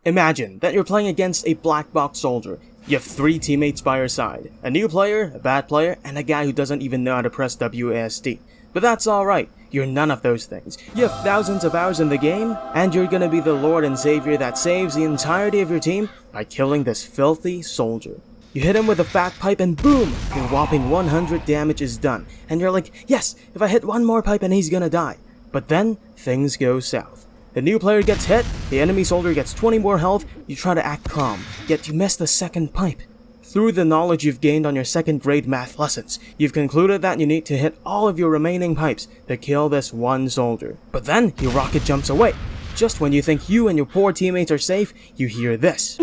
Imagine that you're playing against a black box soldier. You have 3 teammates by your side, a new player, a bad player, and a guy who doesn't even know how to press WASD. But that's alright, you're none of those things. You have thousands of hours in the game, and you're gonna be the lord and savior that saves the entirety of your team by killing this filthy soldier. You hit him with a fat pipe and boom! Your whopping 100 damage is done, and you're like, yes, if I hit one more pipe and he's gonna die. But then, things go south. The new player gets hit, the enemy soldier gets 20 more health, you try to act calm, yet you miss the second pipe. Through the knowledge you've gained on your second grade math lessons, you've concluded that you need to hit all of your remaining pipes to kill this one soldier. But then, your rocket jumps away. Just when you think you and your poor teammates are safe, you hear this.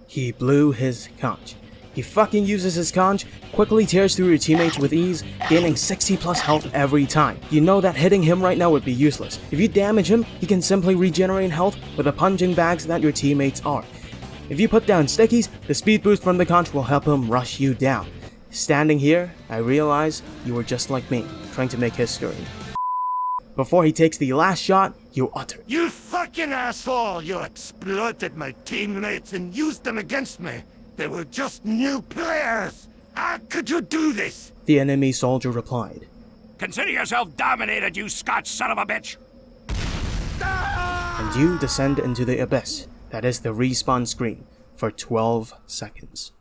He blew his conch. He fucking uses his conch, quickly tears through your teammates with ease, gaining 60 plus health every time. You know that hitting him right now would be useless. If you damage him, he can simply regenerate health with the punching bags that your teammates are. If you put down stickies, the speed boost from the conch will help him rush you down. Standing here, I realize you were just like me, trying to make history. Before he takes the last shot, you utter, "You fucking asshole! You exploited my teammates and used them against me! They were just new players! How could you do this?" The enemy soldier replied. "Consider yourself dominated, you Scotch son of a bitch!" And you descend into the abyss. That is the respawn screen for 12 seconds.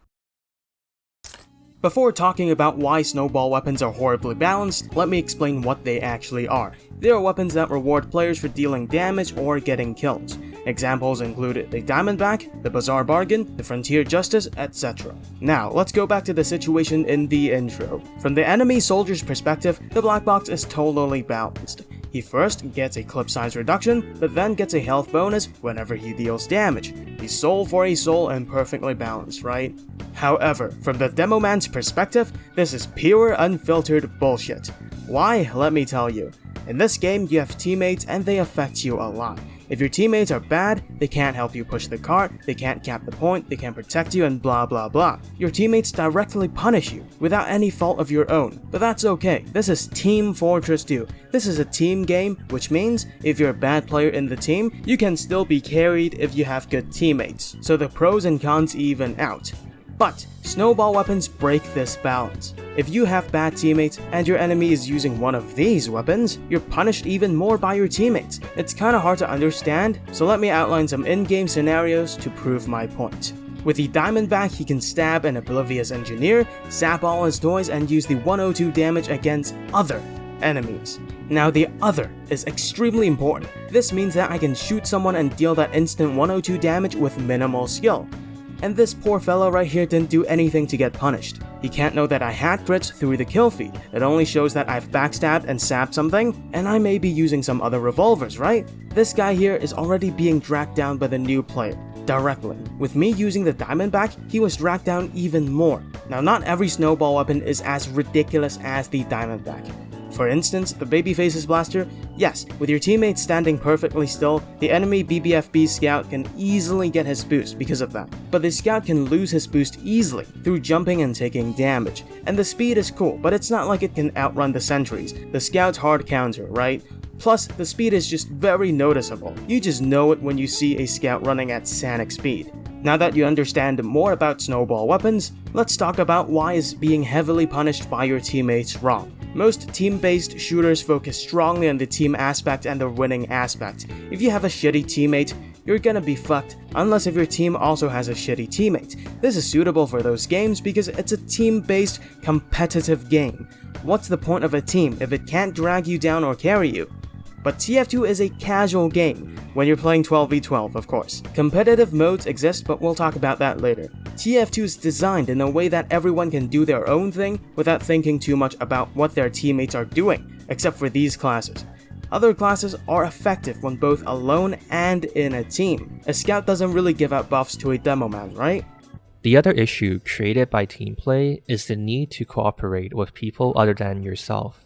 Before talking about why snowball weapons are horribly balanced, let me explain what they actually are. They are weapons that reward players for dealing damage or getting kills. Examples include the Diamondback, the Bazaar Bargain, the Frontier Justice, etc. Now, let's go back to the situation in the intro. From the enemy soldier's perspective, the black box is totally balanced. He first gets a clip size reduction, but then gets a health bonus whenever he deals damage. He's soul for a soul and perfectly balanced, right? However, from the demo man's perspective, this is pure unfiltered bullshit. Why? Let me tell you. In this game, you have teammates and they affect you a lot. If your teammates are bad, they can't help you push the cart, they can't cap the point, they can't protect you, and blah blah blah. Your teammates directly punish you, without any fault of your own. But that's okay, this is Team Fortress 2. This is a team game, which means, if you're a bad player in the team, you can still be carried if you have good teammates. So the pros and cons even out. But, snowball weapons break this balance. If you have bad teammates and your enemy is using one of these weapons, you're punished even more by your teammates. It's kinda hard to understand, so let me outline some in-game scenarios to prove my point. With the Diamondback, he can stab an oblivious engineer, zap all his toys, and use the 102 damage against other enemies. Now the other is extremely important. This means that I can shoot someone and deal that instant 102 damage with minimal skill. And this poor fellow right here didn't do anything to get punished. He can't know that I had crits through the kill feed. It only shows that I've backstabbed and sapped something, and I may be using some other revolvers, right? This guy here is already being dragged down by the new player, directly. With me using the Diamondback, he was dragged down even more. Now not every snowball weapon is as ridiculous as the Diamondback. For instance, the Babyface's blaster, yes, with your teammates standing perfectly still, the enemy BBFB scout can easily get his boost because of that. But the scout can lose his boost easily through jumping and taking damage. And the speed is cool, but it's not like it can outrun the sentries. The scout's hard counter, right? Plus, the speed is just very noticeable. You just know it when you see a scout running at Sonic speed. Now that you understand more about snowball weapons, let's talk about why is being heavily punished by your teammates wrong. Most team-based shooters focus strongly on the team aspect and the winning aspect. If you have a shitty teammate, you're gonna be fucked, unless if your team also has a shitty teammate. This is suitable for those games because it's a team-based, competitive game. What's the point of a team if it can't drag you down or carry you? But TF2 is a casual game, when you're playing 12v12 of course. Competitive modes exist, but we'll talk about that later. TF2 is designed in a way that everyone can do their own thing without thinking too much about what their teammates are doing, except for these classes. Other classes are effective when both alone and in a team. A scout doesn't really give out buffs to a demo man, right? The other issue created by team play is the need to cooperate with people other than yourself.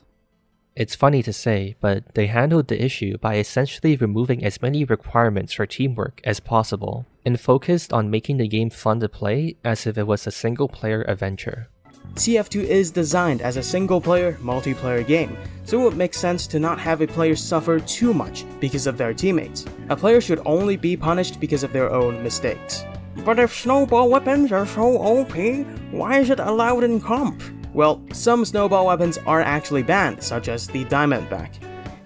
It's funny to say, but they handled the issue by essentially removing as many requirements for teamwork as possible, and focused on making the game fun to play as if it was a single-player adventure. TF2 is designed as a single-player, multiplayer game, so it makes sense to not have a player suffer too much because of their teammates. A player should only be punished because of their own mistakes. But if snowball weapons are so OP, why is it allowed in comp? Well, some snowball weapons are actually banned, such as the Diamondback.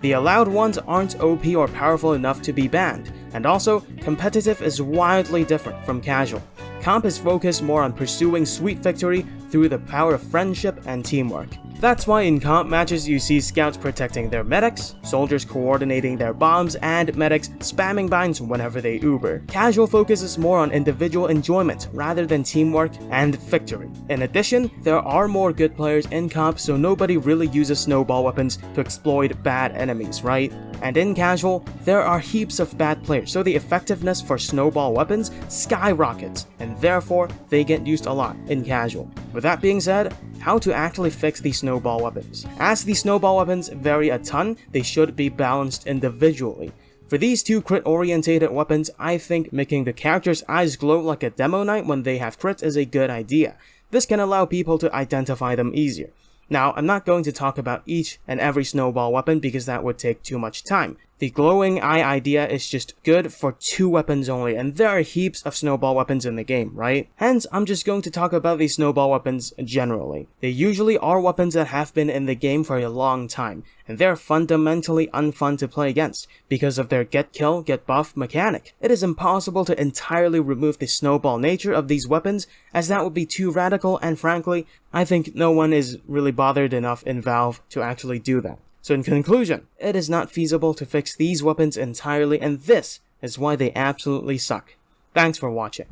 The allowed ones aren't OP or powerful enough to be banned, and also, competitive is wildly different from casual. Comp is focused more on pursuing sweet victory through the power of friendship and teamwork. That's why in comp matches you see scouts protecting their medics, soldiers coordinating their bombs, and medics spamming binds whenever they uber. Casual focuses more on individual enjoyment rather than teamwork and victory. In addition, there are more good players in comp, so nobody really uses snowball weapons to exploit bad enemies, right? And in casual, there are heaps of bad players, so the effectiveness for snowball weapons skyrockets, and therefore they get used a lot in casual. With that being said, how to actually fix these snowball weapons. As the snowball weapons vary a ton, they should be balanced individually. For these two crit-orientated weapons, I think making the character's eyes glow like a demo knight when they have crits is a good idea. This can allow people to identify them easier. Now, I'm not going to talk about each and every snowball weapon because that would take too much time. The glowing eye idea is just good for 2 weapons only, and there are heaps of snowball weapons in the game, right? Hence, I'm just going to talk about these snowball weapons generally. They usually are weapons that have been in the game for a long time, and they're fundamentally unfun to play against because of their get kill, get buff mechanic. It is impossible to entirely remove the snowball nature of these weapons, as that would be too radical, and frankly, I think no one is really bothered enough in Valve to actually do that. So in conclusion, it is not feasible to fix these weapons entirely, and this is why they absolutely suck. Thanks for watching.